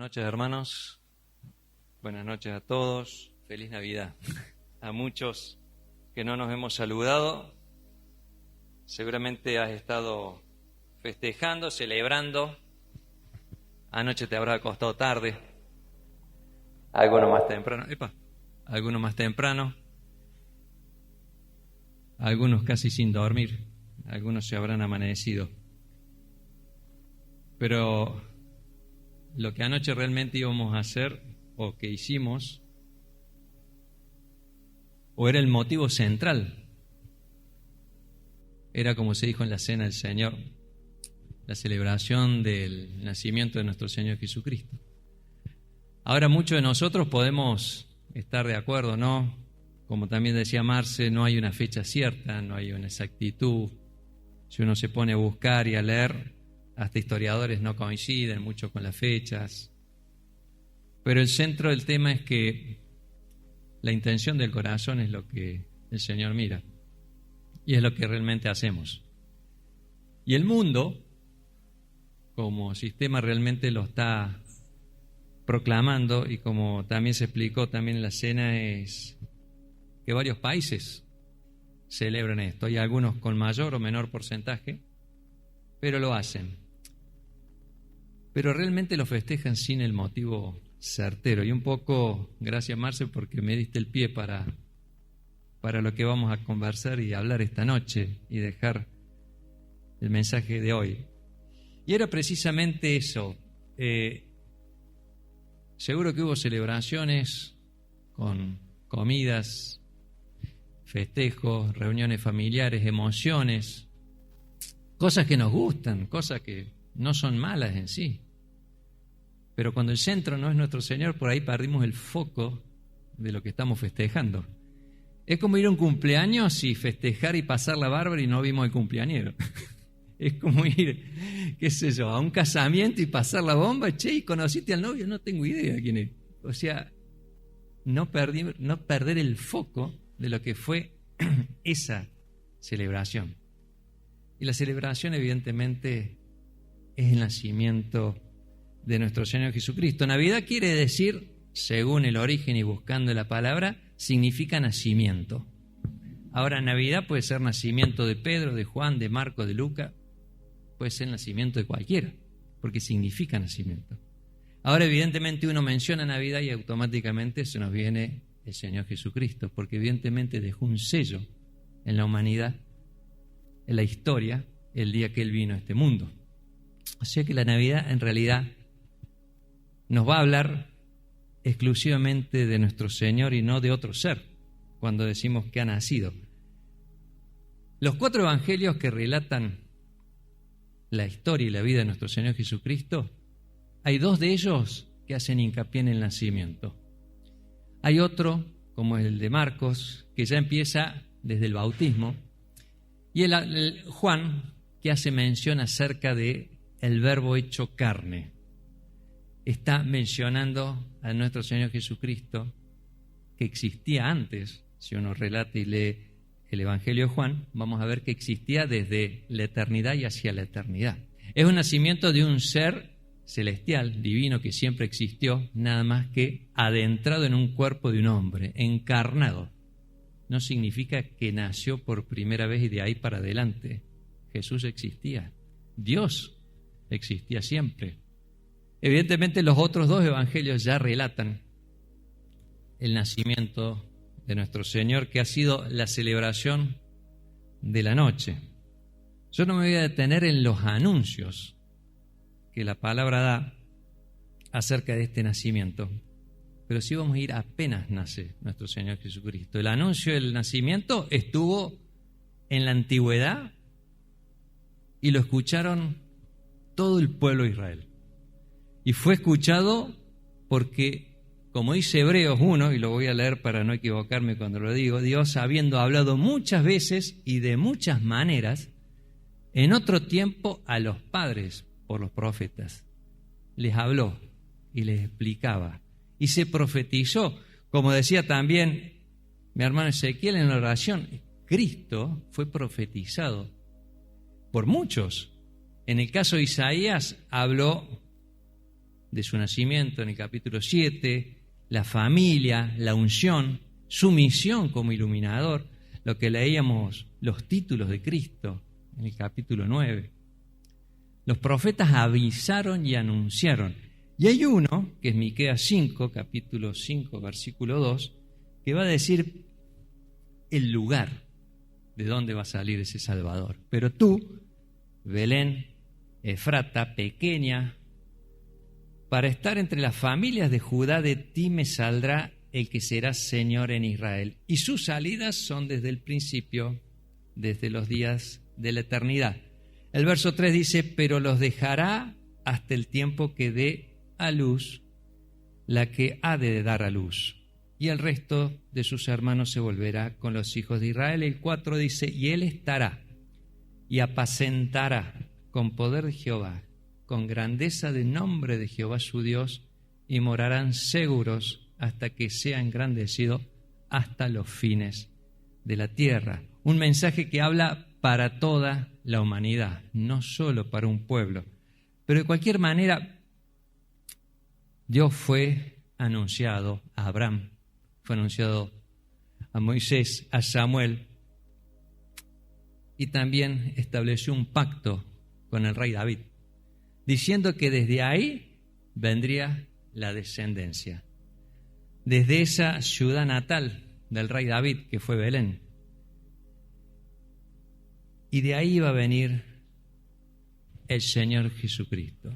noches, hermanos. Buenas noches a todos. Feliz Navidad. A muchos que no nos hemos saludado, seguramente has estado festejando, celebrando. Anoche te habrá acostado tarde. Algunos más temprano. Algunos más temprano. Algunos casi sin dormir. Algunos se habrán amanecido. Pero lo que anoche realmente íbamos a hacer, o que hicimos, o era el motivo central, era como se dijo en la cena del Señor, la celebración del nacimiento de nuestro Señor Jesucristo. Ahora muchos de nosotros podemos estar de acuerdo, ¿no? Como también decía Marce, no hay una fecha cierta, no hay una exactitud. Si uno se pone a buscar y a leer, hasta historiadores no coinciden mucho con las fechas. Pero el centro del tema es que la intención del corazón es lo que el Señor mira. Y es lo que realmente hacemos. Y el mundo, como sistema, realmente lo está proclamando, y como también se explicó también en la cena, es que varios países celebran esto. Hay algunos con mayor o menor porcentaje, pero lo hacen. Pero realmente lo festejan sin el motivo certero. Y un poco, gracias Marce, porque me diste el pie para lo que vamos a conversar y hablar esta noche y dejar el mensaje de hoy. Y era precisamente eso. Seguro que hubo celebraciones con comidas, festejos, reuniones familiares, emociones, cosas que nos gustan, cosas que no son malas en sí. Pero cuando el centro no es nuestro Señor, por ahí perdimos el foco de lo que estamos festejando. Es como ir a un cumpleaños y festejar y pasar la bárbara y no vimos el cumpleañero. Es como ir, qué sé yo, a un casamiento y pasar la bomba. Che, ¿y conociste al novio? No tengo idea quién es. O sea, no perder el foco de lo que fue esa celebración. Y la celebración, evidentemente, es el nacimiento de nuestro Señor Jesucristo. Navidad quiere decir, según el origen y buscando la palabra, significa nacimiento. Ahora, Navidad puede ser nacimiento de Pedro, de Juan, de Marco, de Lucas, puede ser nacimiento de cualquiera, porque significa nacimiento. Ahora, evidentemente, uno menciona Navidad y automáticamente se nos viene el Señor Jesucristo, porque evidentemente dejó un sello en la humanidad, en la historia, el día que Él vino a este mundo. O sea que la Navidad en realidad nos va a hablar exclusivamente de nuestro Señor y no de otro ser, cuando decimos que ha nacido. Los 4 evangelios que relatan la historia y la vida de nuestro Señor Jesucristo, hay 2 de ellos que hacen hincapié en el nacimiento. Hay otro, como el de Marcos, que ya empieza desde el bautismo, y el Juan, que hace mención acerca de el verbo hecho carne. Está mencionando a nuestro Señor Jesucristo, que existía antes. Si uno relata y lee el Evangelio de Juan, vamos a ver que existía desde la eternidad y hacia la eternidad. Es un nacimiento de un ser celestial, divino, que siempre existió, nada más que adentrado en un cuerpo de un hombre, encarnado. No significa que nació por primera vez y de ahí para adelante. Jesús existía. Dios existía siempre. Evidentemente los otros 2 evangelios ya relatan el nacimiento de nuestro Señor, que ha sido la celebración de la noche. Yo no me voy a detener en los anuncios que la palabra da acerca de este nacimiento, pero sí vamos a ir apenas nace nuestro Señor Jesucristo. El anuncio del nacimiento estuvo en la antigüedad y lo escucharon todo el pueblo de Israel. Y fue escuchado porque, como dice Hebreos 1, y lo voy a leer para no equivocarme cuando lo digo, Dios, habiendo hablado muchas veces y de muchas maneras, en otro tiempo a los padres por los profetas, les habló y les explicaba. Y se profetizó, como decía también mi hermano Ezequiel en la oración, Cristo fue profetizado por muchos. En el caso de Isaías habló de su nacimiento en el capítulo 7, la familia, la unción, su misión como iluminador, lo que leíamos, los títulos de Cristo en el capítulo 9. Los profetas avisaron y anunciaron. Y hay uno, que es Miqueas 5, capítulo 5, versículo 2, que va a decir el lugar de dónde va a salir ese Salvador. Pero tú, Belén, Efrata, pequeña, para estar entre las familias de Judá, de ti me saldrá el que será Señor en Israel. Y sus salidas son desde el principio, desde los días de la eternidad. El verso 3 dice, pero los dejará hasta el tiempo que dé a luz la que ha de dar a luz. Y el resto de sus hermanos se volverá con los hijos de Israel. El 4 dice, y él estará y apacentará con poder de Jehová, con grandeza de nombre de Jehová su Dios, y morarán seguros hasta que sea engrandecido hasta los fines de la tierra. Un mensaje que habla para toda la humanidad, no solo para un pueblo. Pero de cualquier manera, Dios fue anunciado a Abraham, fue anunciado a Moisés, a Samuel, y también estableció un pacto con el rey David, diciendo que desde ahí vendría la descendencia, desde esa ciudad natal del rey David, que fue Belén. Y de ahí iba a venir el Señor Jesucristo.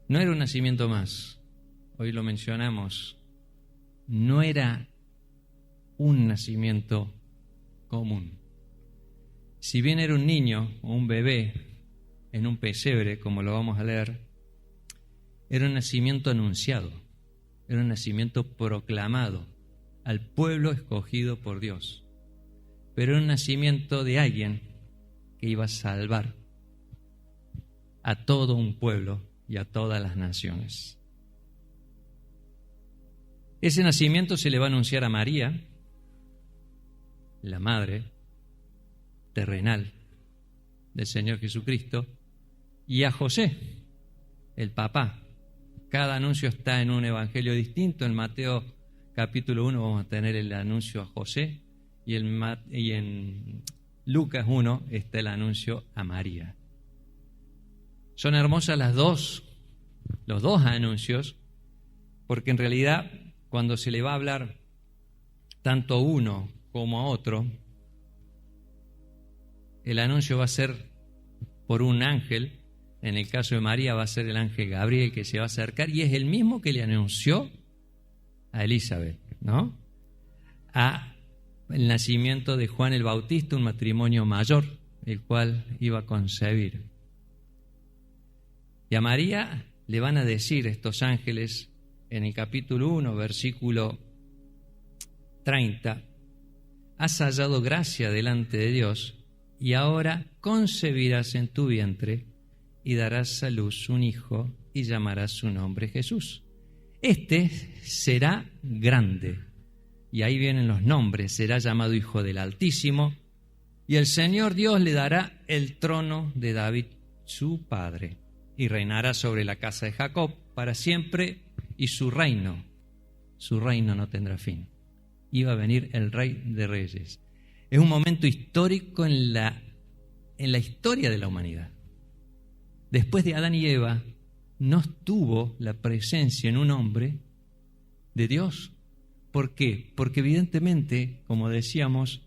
No era un nacimiento más, hoy lo mencionamos, no era un nacimiento común. Si bien era un niño o un bebé en un pesebre, como lo vamos a leer, era un nacimiento anunciado, era un nacimiento proclamado al pueblo escogido por Dios, pero era un nacimiento de alguien que iba a salvar a todo un pueblo y a todas las naciones. Ese nacimiento se le va a anunciar a María, la madre terrenal del Señor Jesucristo, y a José, el papá. Cada anuncio está en un evangelio distinto. En Mateo capítulo 1 vamos a tener el anuncio a José, y en Lucas 1 está el anuncio a María. Son hermosas los dos anuncios, porque en realidad cuando se le va a hablar tanto a uno como a otro, el anuncio va a ser por un ángel. En el caso de María va a ser el ángel Gabriel que se va a acercar, y es el mismo que le anunció a Elizabeth, ¿no? A el nacimiento de Juan el Bautista, un matrimonio mayor, el cual iba a concebir. Y a María le van a decir estos ángeles en el capítulo 1, versículo 30, has hallado gracia delante de Dios, y ahora concebirás en tu vientre y darás a luz un hijo y llamarás su nombre Jesús. Este será grande, y ahí vienen los nombres, será llamado Hijo del Altísimo, y el Señor Dios le dará el trono de David, su padre, y reinará sobre la casa de Jacob para siempre, y su reino no tendrá fin. Iba a venir el Rey de Reyes. Es un momento histórico en la historia de la humanidad. Después de Adán y Eva, no estuvo la presencia en un hombre de Dios. ¿Por qué? Porque evidentemente, como decíamos,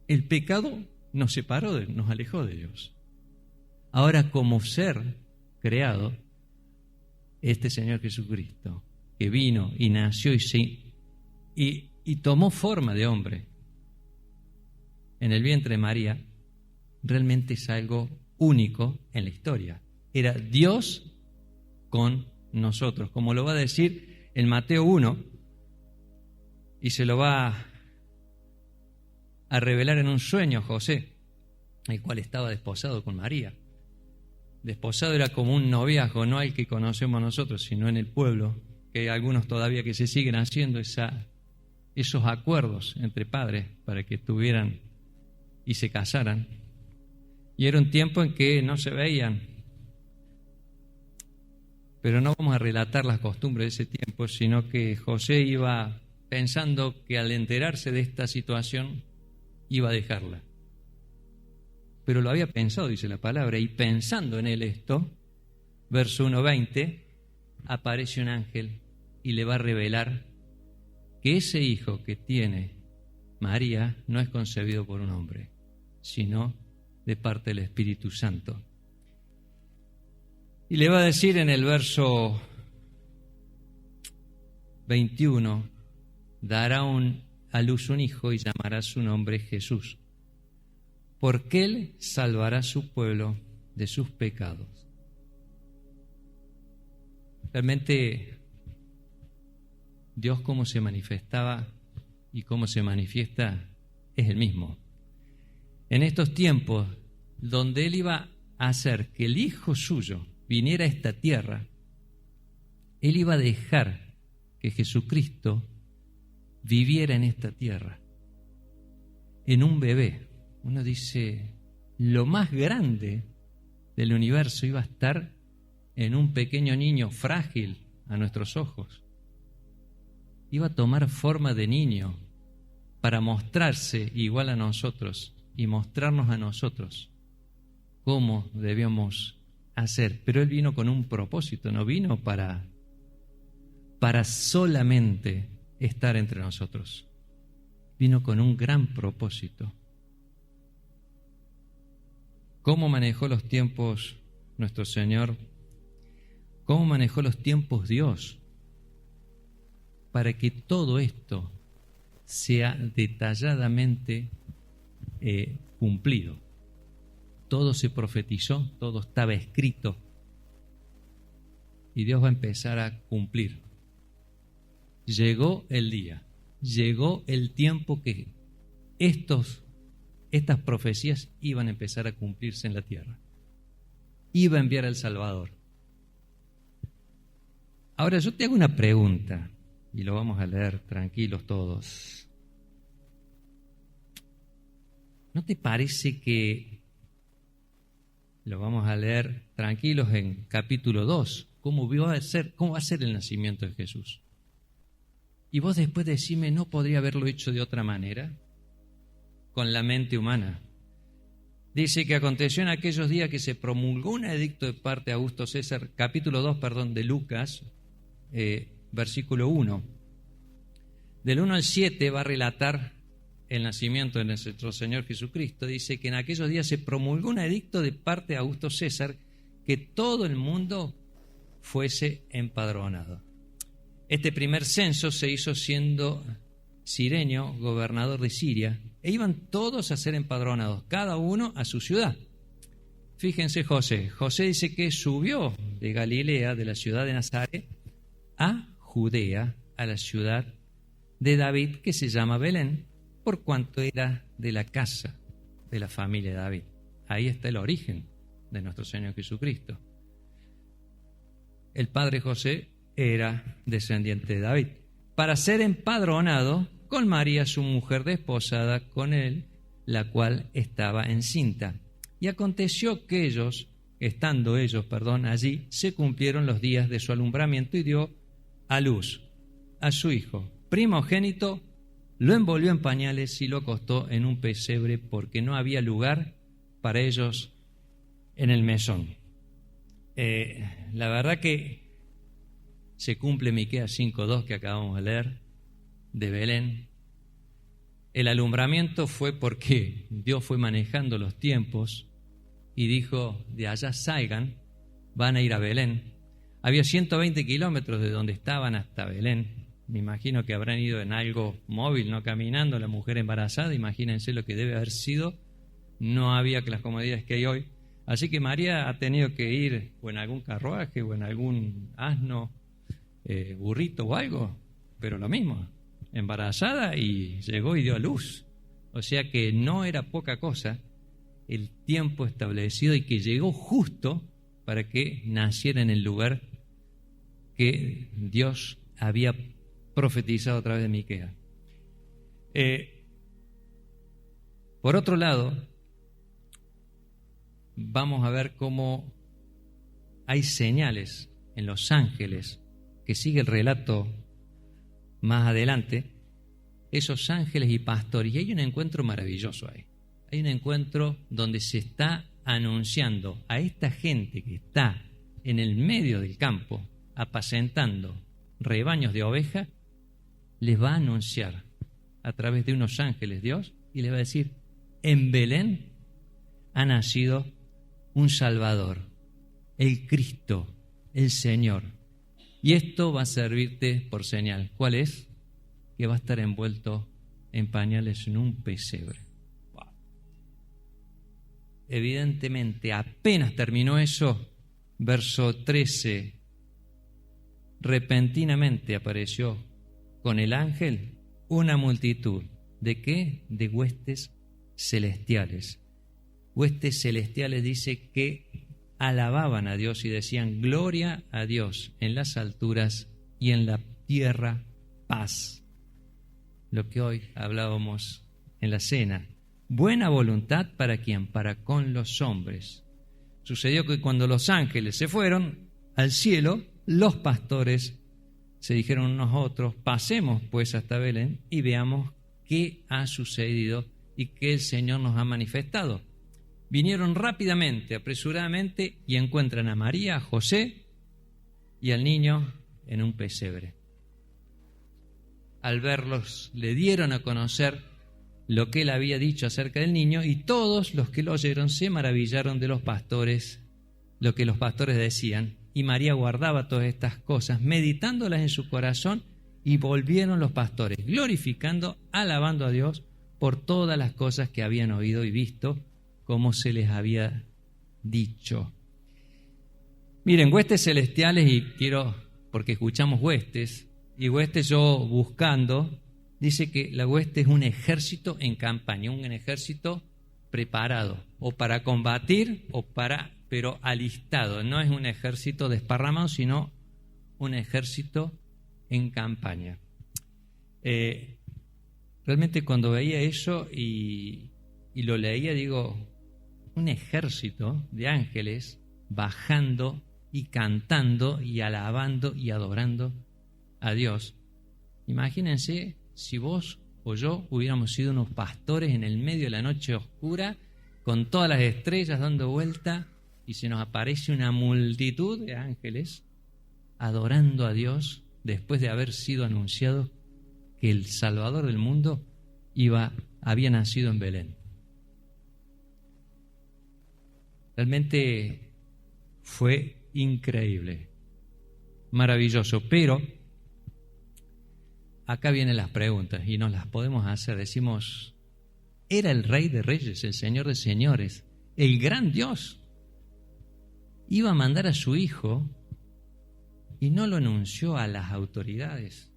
el pecado nos separó, nos alejó de Dios. Ahora, como ser creado, este Señor Jesucristo, que vino y nació y tomó forma de hombre en el vientre de María, realmente es algo único en la historia. Era Dios con nosotros, como lo va a decir en Mateo 1, y se lo va a revelar en un sueño a José, el cual estaba desposado con María. Desposado era como un noviazgo, no el que conocemos nosotros, sino en el pueblo, que hay algunos todavía que se siguen haciendo esos acuerdos entre padres para que tuvieran y se casaran. Y era un tiempo en que no se veían. Pero no vamos a relatar las costumbres de ese tiempo, sino que José iba pensando que al enterarse de esta situación iba a dejarla. Pero lo había pensado, dice la palabra, y pensando en él esto, verso 1:20, aparece un ángel y le va a revelar que ese hijo que tiene María no es concebido por un hombre, sino de parte del Espíritu Santo. Y le va a decir en el verso 21, dará a luz un hijo y llamará su nombre Jesús, porque él salvará a su pueblo de sus pecados. Realmente Dios, cómo se manifestaba y cómo se manifiesta, es el mismo. En estos tiempos donde él iba a hacer que el hijo suyo viniera a esta tierra, él iba a dejar que Jesucristo viviera en esta tierra, en un bebé. Uno dice, lo más grande del universo iba a estar en un pequeño niño frágil a nuestros ojos. Iba a tomar forma de niño para mostrarse igual a nosotros y mostrarnos a nosotros cómo debíamos hacer. Pero él vino con un propósito, no vino para solamente estar entre nosotros. Vino con un gran propósito. ¿Cómo manejó los tiempos nuestro Señor? ¿Cómo manejó los tiempos Dios? Para que todo esto sea detalladamente cumplido. Todo se profetizó, todo estaba escrito. Y Dios va a empezar a cumplir. Llegó el día, llegó el tiempo que estas profecías iban a empezar a cumplirse en la tierra. Iba a enviar al Salvador. Ahora yo te hago una pregunta, y lo vamos a leer tranquilos todos. ¿No te parece que lo vamos a leer tranquilos en capítulo 2? ¿Cómo va a ser el nacimiento de Jesús? Y vos después decime, ¿no podría haberlo hecho de otra manera? Con la mente humana. Dice que aconteció en aquellos días que se promulgó un edicto de parte de Augusto César, capítulo 2, de Lucas, versículo 1. Del 1 al 7 va a relatar el nacimiento de nuestro Señor Jesucristo. Dice que en aquellos días se promulgó un edicto de parte de Augusto César que todo el mundo fuese empadronado. Este primer censo se hizo siendo Cirenio gobernador de Siria, e iban todos a ser empadronados, cada uno a su ciudad. Fíjense José dice que subió de Galilea, de la ciudad de Nazaret, a Judea, a la ciudad de David, que se llama Belén, por cuanto era de la casa de la familia de David. Ahí está el origen de nuestro Señor Jesucristo. El padre José era descendiente de David, para ser empadronado con María, su mujer desposada con él, la cual estaba encinta. Y aconteció que estando ellos allí, se cumplieron los días de su alumbramiento y dio a luz a su hijo primogénito, lo envolvió en pañales y lo acostó en un pesebre porque no había lugar para ellos en el mesón. La verdad que se cumple Miqueas 5:2 que acabamos de leer de Belén. El alumbramiento fue porque Dios fue manejando los tiempos y dijo, de allá salgan, van a ir a Belén. Había 120 kilómetros de donde estaban hasta Belén. Me imagino que habrán ido en algo móvil, no caminando, la mujer embarazada, imagínense lo que debe haber sido. No había las comodidades que hay hoy. Así que María ha tenido que ir o en algún carruaje o en algún asno, burrito o algo, pero lo mismo, embarazada y llegó y dio a luz. O sea que no era poca cosa el tiempo establecido y que llegó justo para que naciera en el lugar que Dios había profetizado a través de Miqueas. Por otro lado, vamos a ver cómo hay señales en los ángeles, que sigue el relato más adelante, esos ángeles y pastores, y hay un encuentro maravilloso ahí. Hay un encuentro donde se está anunciando a esta gente que está en el medio del campo, apacentando rebaños de ovejas, les va a anunciar a través de unos ángeles Dios, y les va a decir: en Belén ha nacido un Salvador, el Cristo, el Señor. Y esto va a servirte por señal. ¿Cuál es? Que va a estar envuelto en pañales en un pesebre. Wow. Evidentemente, apenas terminó eso, verso 13, repentinamente apareció con el ángel una multitud. ¿De qué? De huestes celestiales. Huestes celestiales dice que alababan a Dios y decían: gloria a Dios en las alturas y en la tierra paz. Lo que hoy hablábamos en la cena. Buena voluntad ¿para quién? Para con los hombres. Sucedió que cuando los ángeles se fueron al cielo, los pastores se dijeron unos a otros: pasemos pues hasta Belén y veamos qué ha sucedido y qué el Señor nos ha manifestado. Vinieron rápidamente, apresuradamente, y encuentran a María, a José y al niño en un pesebre. Al verlos, le dieron a conocer lo que él había dicho acerca del niño, y todos los que lo oyeron se maravillaron de los pastores, lo que los pastores decían. Y María guardaba todas estas cosas, meditándolas en su corazón, y volvieron los pastores, glorificando, alabando a Dios por todas las cosas que habían oído y visto, como se les había dicho. Miren, huestes celestiales, y quiero, porque escuchamos huestes, y huestes yo buscando, dice que la hueste es un ejército en campaña, un ejército preparado, o para combatir, pero alistado. No es un ejército desparramado, sino un ejército en campaña. Realmente cuando veía eso y lo leía, digo, un ejército de ángeles bajando y cantando y alabando y adorando a Dios. Imagínense si vos o yo hubiéramos sido unos pastores en el medio de la noche oscura, con todas las estrellas dando vuelta, y se nos aparece una multitud de ángeles adorando a Dios después de haber sido anunciado que el Salvador del mundo había nacido en Belén. Realmente fue increíble, maravilloso, pero acá vienen las preguntas y nos las podemos hacer. Decimos: era el Rey de Reyes, el Señor de Señores, el gran Dios. Iba a mandar a su Hijo y no lo anunció a las autoridades.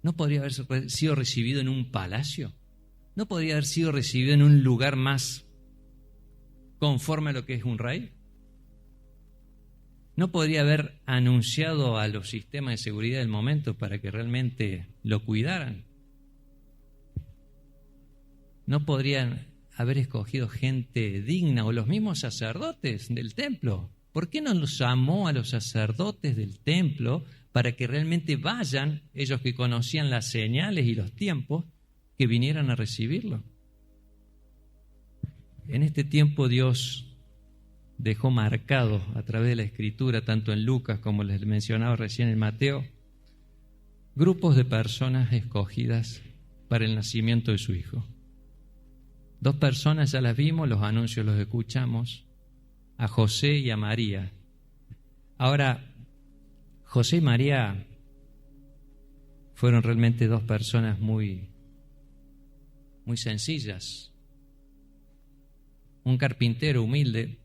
¿No podría haber sido recibido en un palacio? ¿No podría haber sido recibido en un lugar más conforme a lo que es un rey? ¿No podría haber anunciado a los sistemas de seguridad del momento para que realmente lo cuidaran? ¿No podrían haber escogido gente digna, o los mismos sacerdotes del templo? ¿Por qué no los llamó a los sacerdotes del templo para que realmente vayan, ellos que conocían las señales y los tiempos, que vinieran a recibirlo? En este tiempo Dios dejó marcado a través de la Escritura, tanto en Lucas como les mencionaba recién en Mateo, grupos de personas escogidas para el nacimiento de su Hijo. 2 personas ya las vimos, los anuncios los escuchamos, a José y a María. Ahora, José y María fueron realmente 2 personas muy sencillas. Un carpintero humilde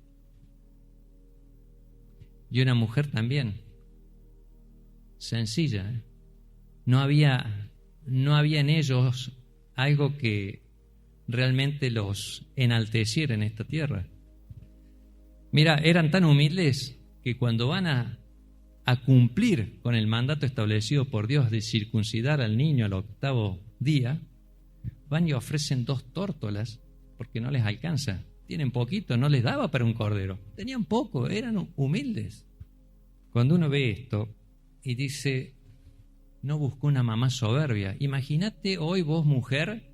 y una mujer también sencilla. No había en ellos algo que realmente los enalteciera en esta tierra. Mira, eran tan humildes que cuando van a cumplir con el mandato establecido por Dios de circuncidar al niño al 8º día, van y ofrecen 2 tórtolas porque no les alcanza. tienen poquito, no les daba para un cordero. Tenían poco, eran humildes. Cuando uno ve esto y dice, no buscó una mamá soberbia. Imagínate hoy vos, mujer,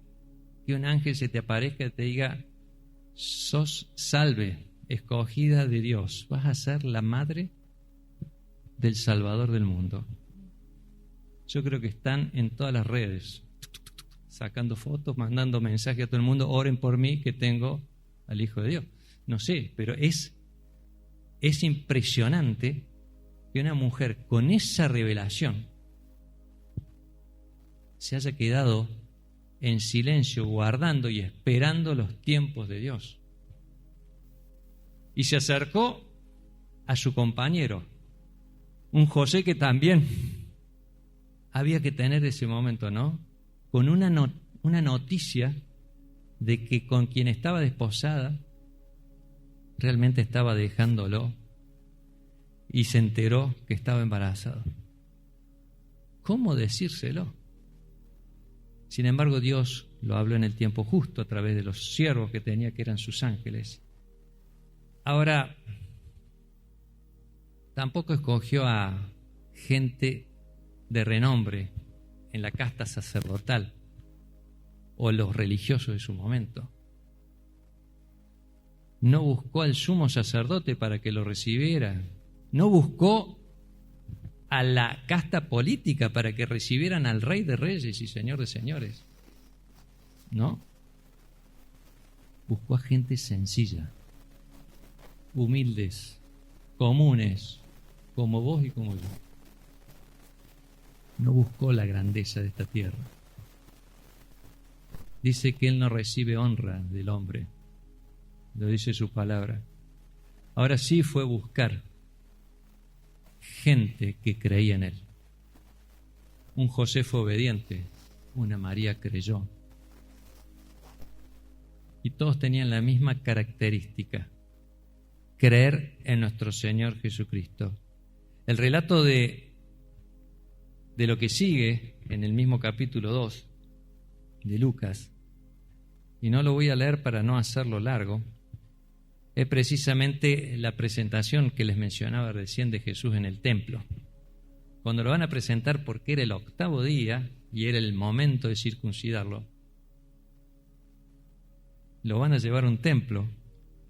que un ángel se te aparezca y te diga, sos salve, escogida de Dios, vas a ser la madre del Salvador del mundo. Yo creo que están en todas las redes, sacando fotos, mandando mensajes a todo el mundo, oren por mí que tengo al Hijo de Dios. No sé, pero es impresionante que una mujer con esa revelación se haya quedado en silencio, guardando y esperando los tiempos de Dios. Y se acercó a su compañero, un José que también había que tener ese momento, ¿no? Con una noticia de que con quien estaba desposada realmente estaba dejándolo y se enteró que estaba embarazado. ¿Cómo decírselo? Sin embargo, Dios lo habló en el tiempo justo a través de los siervos que tenía, que eran sus ángeles. Ahora, tampoco escogió a gente de renombre en la casta sacerdotal o los religiosos de su momento. No buscó al sumo sacerdote para que lo recibiera. No buscó a la casta política para que recibieran al Rey de Reyes y Señor de Señores. No. Buscó a gente sencilla, humildes, comunes, como vos y como yo. No buscó la grandeza de esta tierra. Dice que Él no recibe honra del hombre. Lo dice su palabra. Ahora sí fue buscar gente que creía en Él. Un José fue obediente, una María creyó. Y todos tenían la misma característica: creer en nuestro Señor Jesucristo. El relato de lo que sigue en el mismo capítulo 2 de Lucas, y no lo voy a leer para no hacerlo largo, es precisamente la presentación que les mencionaba recién de Jesús en el templo. Cuando lo van a presentar, porque era el 8º día y era el momento de circuncidarlo, lo van a llevar a un templo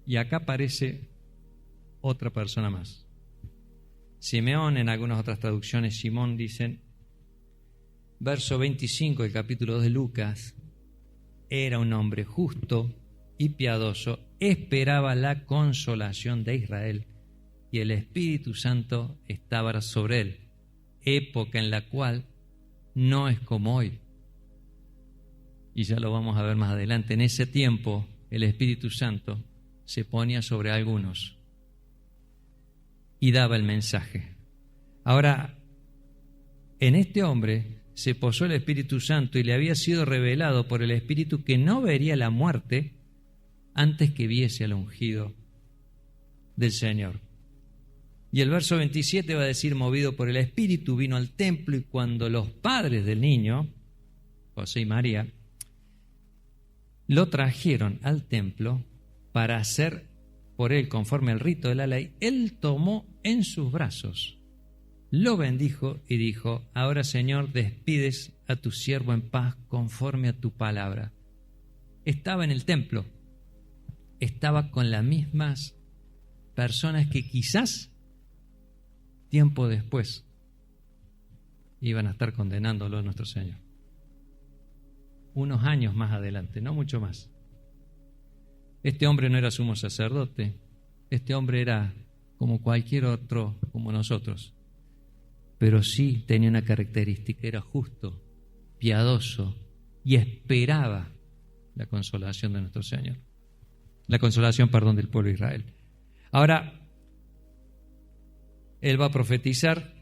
y acá aparece otra persona más. Simeón, en algunas otras traducciones Simón, dicen, verso 25 del capítulo 2 de Lucas, era un hombre justo y piadoso, esperaba la consolación de Israel y el Espíritu Santo estaba sobre él, época en la cual no es como hoy. Y ya lo vamos a ver más adelante. En ese tiempo el Espíritu Santo se ponía sobre algunos y daba el mensaje. Ahora, en este hombre se posó el Espíritu Santo y le había sido revelado por el Espíritu que no vería la muerte antes que viese al ungido del Señor. Y el verso 27 va a decir, movido por el Espíritu, vino al templo, y cuando los padres del niño, José y María, lo trajeron al templo para hacer por él conforme al rito de la ley, él tomó en sus brazos, lo bendijo y dijo, ahora Señor, despides a tu siervo en paz conforme a tu palabra. Estaba en el templo, estaba con las mismas personas que quizás tiempo después iban a estar condenándolo a nuestro Señor. Unos años más adelante, no mucho más. Este hombre no era sumo sacerdote, este hombre era como cualquier otro, como nosotros, pero sí tenía una característica, era justo, piadoso y esperaba la consolación de nuestro Señor. La consolación, del pueblo de Israel. Ahora, él va a profetizar,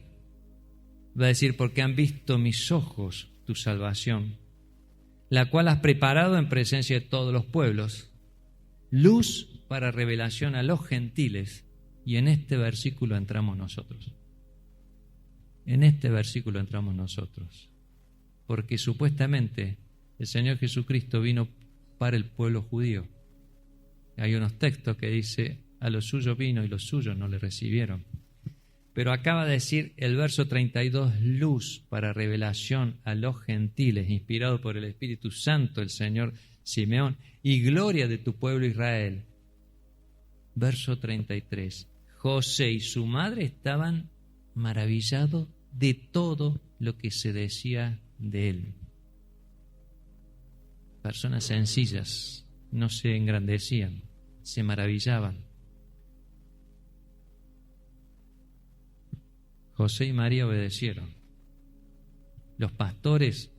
va a decir, porque han visto mis ojos tu salvación, la cual has preparado en presencia de todos los pueblos, luz para revelación a los gentiles. Y en este versículo entramos nosotros. En este versículo entramos nosotros, porque supuestamente el Señor Jesucristo vino para el pueblo judío, Hay unos textos que dice, a los suyos vino y los suyos no le recibieron. Pero acaba de decir el verso 32, luz para revelación a los gentiles, inspirado por el Espíritu Santo, el Señor Simeón, y gloria de tu pueblo Israel. Verso 33, José y su madre estaban maravillados de todo lo que se decía de él. Personas sencillas, no se engrandecían, se maravillaban. José y María obedecieron. Los pastores,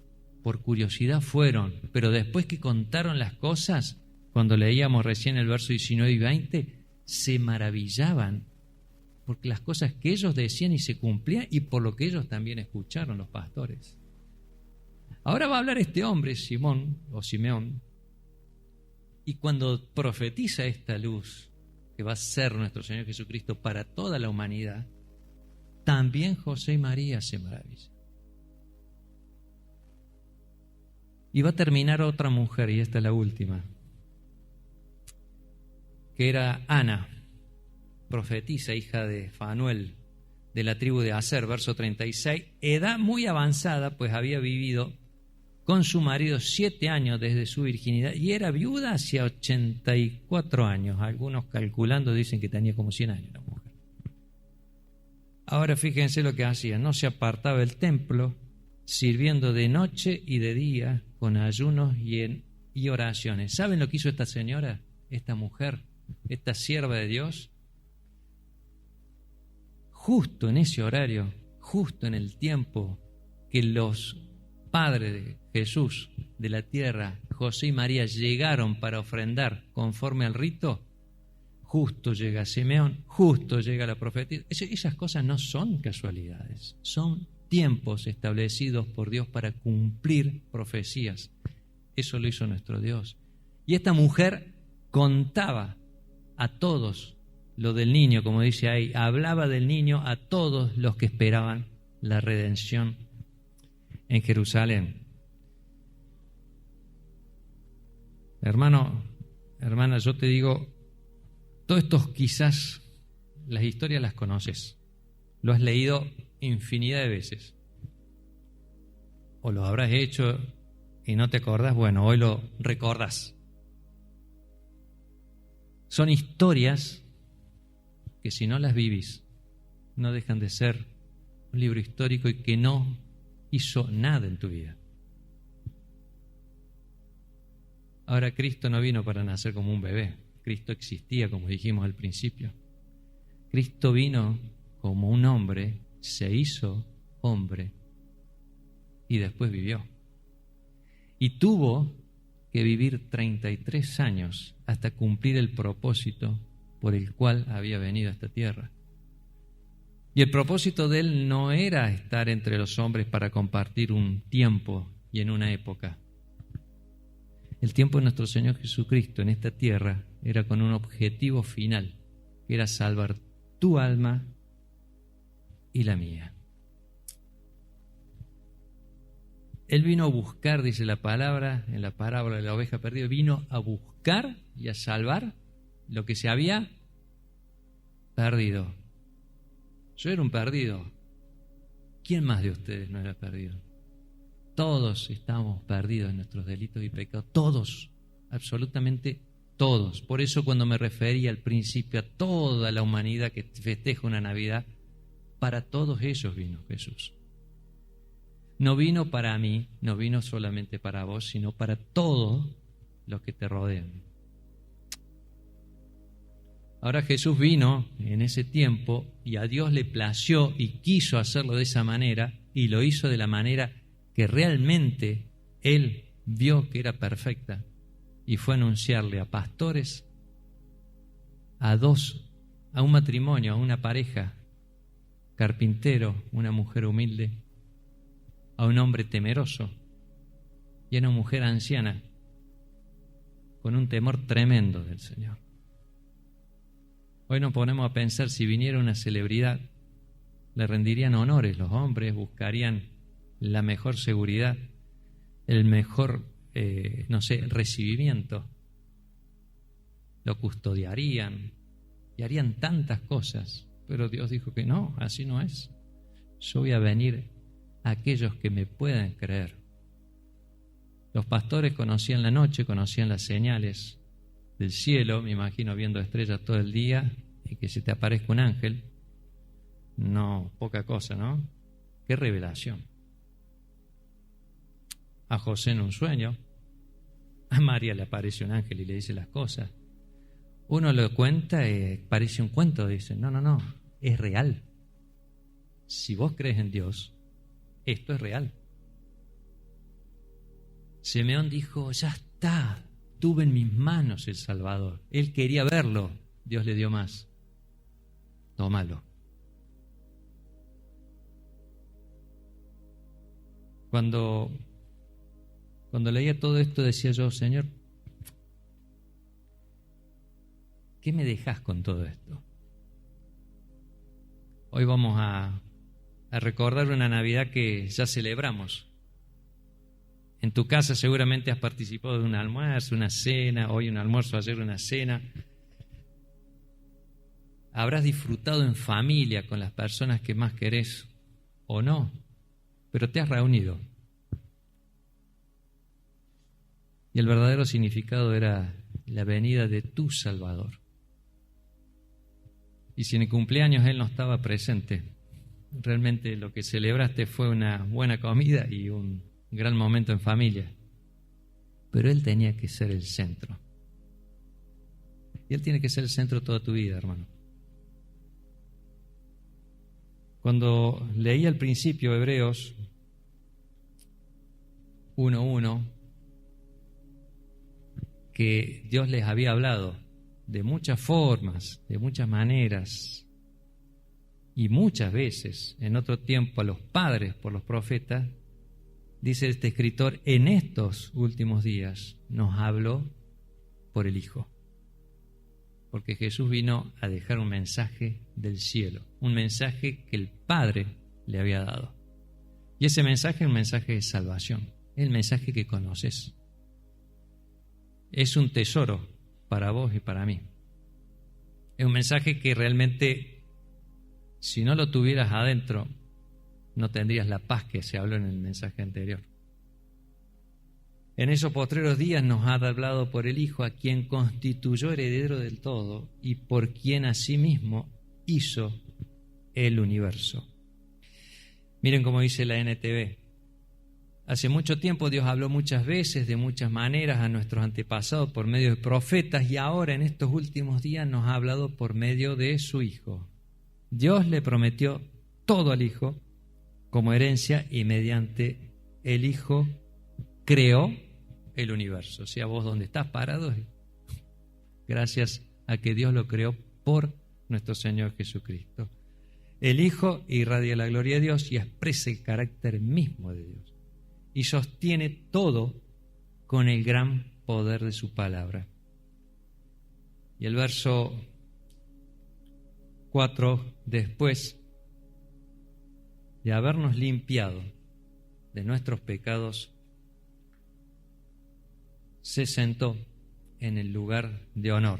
por curiosidad, fueron, pero después que contaron las cosas, cuando leíamos recién el verso 19 y 20, se maravillaban porque las cosas que ellos decían y se cumplían y por lo que ellos también escucharon los pastores. Ahora va a hablar este hombre, Simón o Simeón, y cuando profetiza esta luz que va a ser nuestro Señor Jesucristo para toda la humanidad, también José y María se maravillan. Y va a terminar otra mujer, y esta es la última, que era Ana, profetisa, hija de Fanuel, de la tribu de Aser, verso 36, edad muy avanzada, pues había vivido con su marido 7 años desde su virginidad, y era viuda hacia 84 años. Algunos calculando dicen que tenía como 100 años la mujer. Ahora fíjense lo que hacía, no se apartaba del templo, sirviendo de noche y de día, con ayunos y oraciones. ¿Saben lo que hizo esta señora, esta mujer, esta sierva de Dios? Justo en ese horario, justo en el tiempo que los padres de Jesús de la tierra, José y María, llegaron para ofrendar conforme al rito, justo llega Simeón, justo llega la profetisa. Esas cosas no son casualidades, son tiempos establecidos por Dios para cumplir profecías. Eso lo hizo nuestro Dios. Y esta mujer contaba a todos lo del niño, como dice ahí, hablaba del niño a todos los que esperaban la redención en Jerusalén. Hermano, hermana, yo te digo, todo esto quizás las historias las conoces, lo has leído infinidad de veces, o lo habrás hecho y no te acordás, bueno, hoy lo recordás. Son historias que si no las vivís, no dejan de ser un libro histórico y que no hizo nada en tu vida. Ahora, Cristo no vino para nacer como un bebé. Cristo existía, como dijimos al principio. Cristo vino como un hombre, se hizo hombre y después vivió. Y tuvo que vivir 33 años hasta cumplir el propósito por el cual había venido a esta tierra. Y el propósito de él no era estar entre los hombres para compartir un tiempo y en una época. El tiempo de nuestro Señor Jesucristo en esta tierra era con un objetivo final, que era salvar tu alma y la mía. Él vino a buscar, dice la palabra, en la parábola de la oveja perdida, vino a buscar y a salvar lo que se había perdido. Yo era un perdido. ¿Quién más de ustedes no era perdido? Todos estamos perdidos en nuestros delitos y pecados. Todos, absolutamente todos. Por eso cuando me refería al principio a toda la humanidad que festeja una Navidad, para todos ellos vino Jesús. No vino para mí, no vino solamente para vos, sino para todos los que te rodean. Ahora Jesús vino en ese tiempo y a Dios le plació y quiso hacerlo de esa manera y lo hizo de la manera que realmente Él vio que era perfecta y fue a anunciarle a pastores, a un matrimonio, a una pareja, carpintero, una mujer humilde, a un hombre temeroso y a una mujer anciana con un temor tremendo del Señor. Hoy nos ponemos a pensar, si viniera una celebridad, le rendirían honores los hombres, buscarían la mejor seguridad, el mejor, recibimiento. lo custodiarían y harían tantas cosas, pero Dios dijo que no, así no es. Yo voy a venir a aquellos que me puedan creer. Los pastores conocían la noche, conocían las señales del cielo, me imagino viendo estrellas todo el día y que se te aparezca un ángel. No, poca cosa, ¿no? Qué revelación. A José en un sueño, a María le aparece un ángel y le dice las cosas. Uno lo cuenta y parece un cuento, dice, no, es real. Si vos crees en Dios, esto es real. Simeón dijo, ya está, tuve en mis manos el Salvador. Él quería verlo, Dios le dio más. Tómalo. Cuando leía todo esto decía yo, Señor, ¿qué me dejas con todo esto? Hoy vamos a recordar una Navidad que ya celebramos. En tu casa seguramente has participado de un almuerzo, una cena, hoy un almuerzo, ayer una cena. Habrás disfrutado en familia con las personas que más querés o no, pero te has reunido. Y el verdadero significado era la venida de tu Salvador. Y si en el cumpleaños Él no estaba presente, realmente lo que celebraste fue una buena comida y un gran momento en familia. Pero Él tenía que ser el centro. Y Él tiene que ser el centro de toda tu vida, hermano. Cuando leí al principio Hebreos 1:1, que Dios les había hablado de muchas formas, de muchas maneras, y muchas veces, en otro tiempo, a los padres por los profetas, dice este escritor, en estos últimos días nos habló por el Hijo. Porque Jesús vino a dejar un mensaje del cielo, un mensaje que el Padre le había dado. Y ese mensaje es un mensaje de salvación, es el mensaje que conoces. Es un tesoro para vos y para mí. Es un mensaje que realmente, si no lo tuvieras adentro, no tendrías la paz que se habló en el mensaje anterior. En esos postreros días nos ha hablado por el Hijo, a quien constituyó heredero del todo y por quien asimismo hizo el universo. Miren cómo dice la NTV. Hace mucho tiempo Dios habló muchas veces, de muchas maneras, a nuestros antepasados por medio de profetas, y ahora en estos últimos días nos ha hablado por medio de su Hijo. Dios le prometió todo al Hijo como herencia y mediante el Hijo creó el universo. O sea, vos donde estás parado, gracias a que Dios lo creó por nuestro Señor Jesucristo. El Hijo irradia la gloria de Dios y expresa el carácter mismo de Dios. Y sostiene todo con el gran poder de su palabra. Y el verso 4, después de habernos limpiado de nuestros pecados, se sentó en el lugar de honor,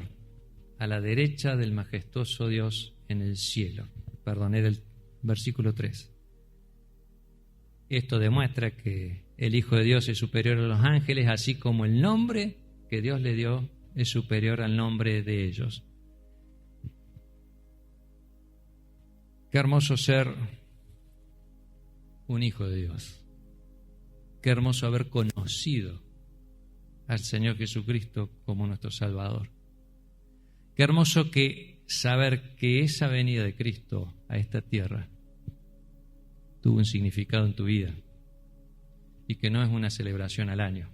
a la derecha del majestuoso Dios en el cielo. Perdón, era el versículo 3. Esto demuestra que el Hijo de Dios es superior a los ángeles, así como el nombre que Dios le dio es superior al nombre de ellos. Qué hermoso ser un hijo de Dios. Qué hermoso haber conocido al Señor Jesucristo como nuestro Salvador. Qué hermoso que saber que esa venida de Cristo a esta tierra tuvo un significado en tu vida y que no es una celebración al año.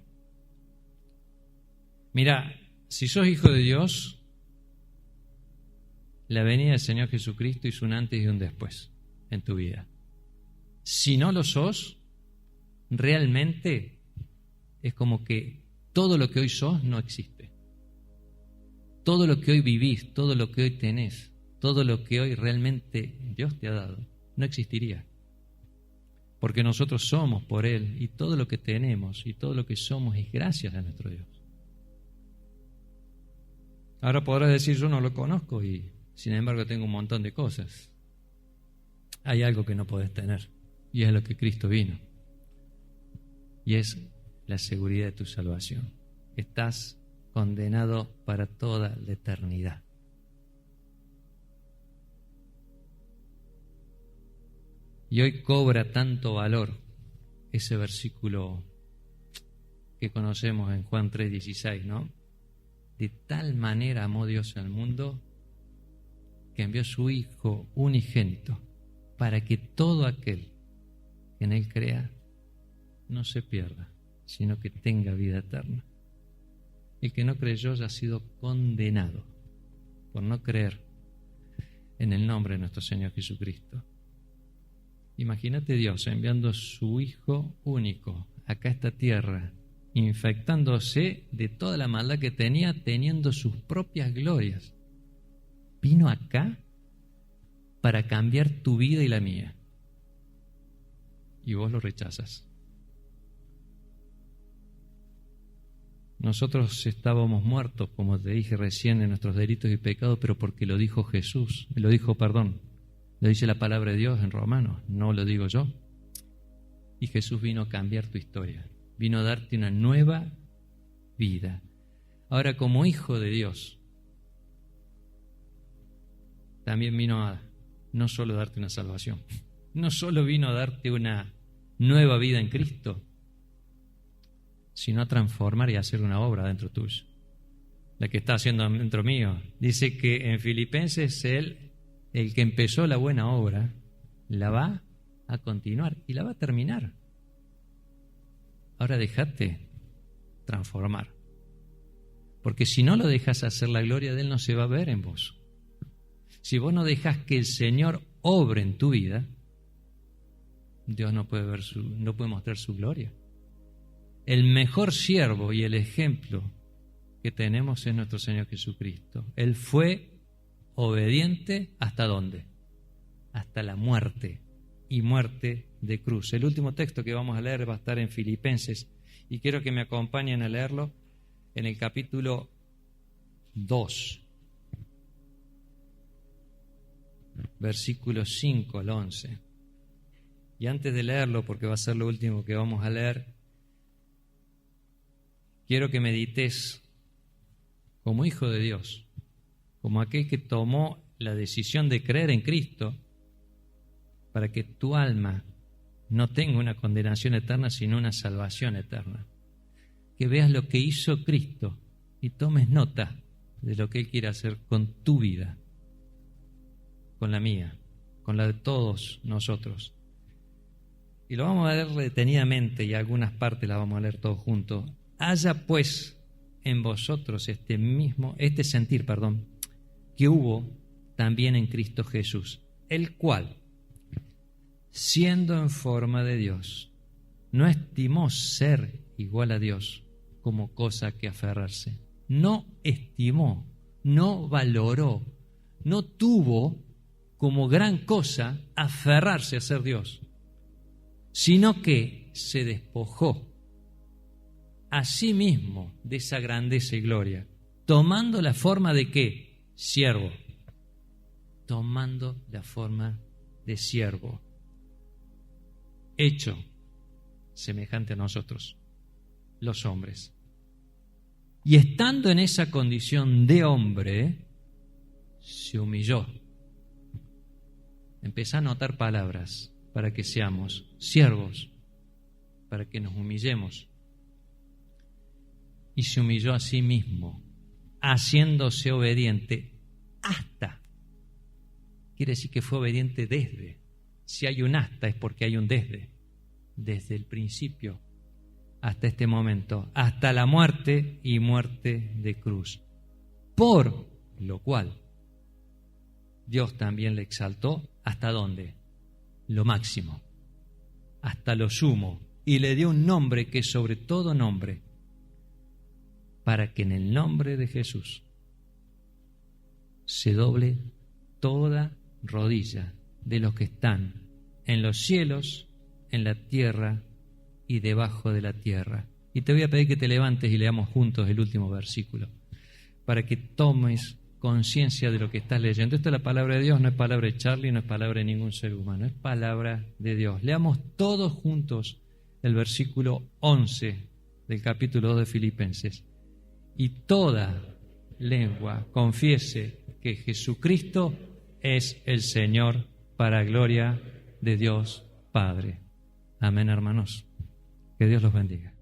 Mira, si sos hijo de Dios, la venida del Señor Jesucristo hizo un antes y un después en tu vida. Si no lo sos, realmente es como que todo lo que hoy sos no existe. Todo lo que hoy vivís, todo lo que hoy tenés, todo lo que hoy realmente Dios te ha dado, no existiría. Porque nosotros somos por Él y todo lo que tenemos y todo lo que somos es gracias a nuestro Dios. Ahora podrás decir, yo no lo conozco y sin embargo tengo un montón de cosas. Hay algo que no podés tener y es lo que Cristo vino. Y es la seguridad de tu salvación. Estás condenado para toda la eternidad. Y hoy cobra tanto valor ese versículo que conocemos en Juan 3:16, ¿no? De tal manera amó Dios al mundo que envió a su Hijo unigénito para que todo aquel que en Él crea no se pierda, sino que tenga vida eterna. El que no creyó ya ha sido condenado por no creer en el nombre de nuestro Señor Jesucristo. Imagínate Dios enviando a su Hijo único acá a esta tierra, infectándose de toda la maldad que tenía, teniendo sus propias glorias. Vino acá para cambiar tu vida y la mía. Y vos lo rechazas. Nosotros estábamos muertos, como te dije recién, en nuestros delitos y pecados, pero porque lo dijo Jesús, lo dice la palabra de Dios en Romanos, no lo digo yo. Y Jesús vino a cambiar tu historia, vino a darte una nueva vida. Ahora, como hijo de Dios, también vino a no solo darte una salvación, no solo vino a darte una nueva vida en Cristo, sino a transformar y a hacer una obra dentro tuyo, la que está haciendo dentro mío. Dice que en Filipenses Él, el que empezó la buena obra, la va a continuar y la va a terminar. Ahora dejate transformar, porque si no lo dejas hacer, la gloria de Él no se va a ver en vos. Si vos no dejas que el Señor obre en tu vida, Dios no puede mostrar su gloria. El mejor siervo y el ejemplo que tenemos es nuestro Señor Jesucristo. Él fue obediente ¿hasta dónde? Hasta la muerte, y muerte de cruz. El último texto que vamos a leer va a estar en Filipenses, y quiero que me acompañen a leerlo en el capítulo 2, versículos 5 al 11. Y antes de leerlo, porque va a ser lo último que vamos a leer, quiero que medites como hijo de Dios, como aquel que tomó la decisión de creer en Cristo para que tu alma no tenga una condenación eterna, sino una salvación eterna. Que veas lo que hizo Cristo y tomes nota de lo que Él quiere hacer con tu vida, con la mía, con la de todos nosotros. Y lo vamos a leer detenidamente y algunas partes las vamos a leer todos juntos. Haya pues en vosotros este sentir, que hubo también en Cristo Jesús, el cual, siendo en forma de Dios, no estimó ser igual a Dios como cosa que aferrarse. No estimó, no valoró, no tuvo como gran cosa aferrarse a ser Dios, sino que se despojó a sí mismo de esa grandeza y gloria, tomando la forma de ¿qué? Siervo. Tomando la forma de siervo, hecho semejante a nosotros, los hombres. Y estando en esa condición de hombre, se humilló. Empezá a anotar palabras para que seamos siervos, para que nos humillemos. Y se humilló a sí mismo, haciéndose obediente hasta. Quiere decir que fue obediente desde. Si hay un hasta es porque hay un desde. Desde el principio hasta este momento, hasta la muerte y muerte de cruz. Por lo cual Dios también le exaltó ¿hasta dónde? Lo máximo, hasta lo sumo, y le dio un nombre que es sobre todo nombre, para que en el nombre de Jesús se doble toda rodilla de los que están en los cielos, en la tierra y debajo de la tierra. Y te voy a pedir que te levantes y leamos juntos el último versículo. para que tomes conciencia de lo que estás leyendo. Esta es la palabra de Dios, no es palabra de Charlie, no es palabra de ningún ser humano, es palabra de Dios. Leamos todos juntos el versículo 11 del capítulo 2 de Filipenses. Y toda lengua confiese que Jesucristo es el Señor, para gloria de Dios Padre. Amén, hermanos. Que Dios los bendiga.